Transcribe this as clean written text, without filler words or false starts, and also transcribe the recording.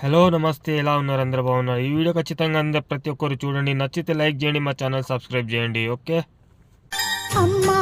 Hello! నమస్తే. ఎలా ఉన్నారు? అందరూ బాగున్నారు. ఈ వీడియో ఖచ్చితంగా అందరూ ప్రతి ఒక్కరు చూడండి. నచ్చితే లైక్ చేయండి. మా ఛానల్ సబ్స్క్రైబ్ చేయండి. ఓకే. అమ్మా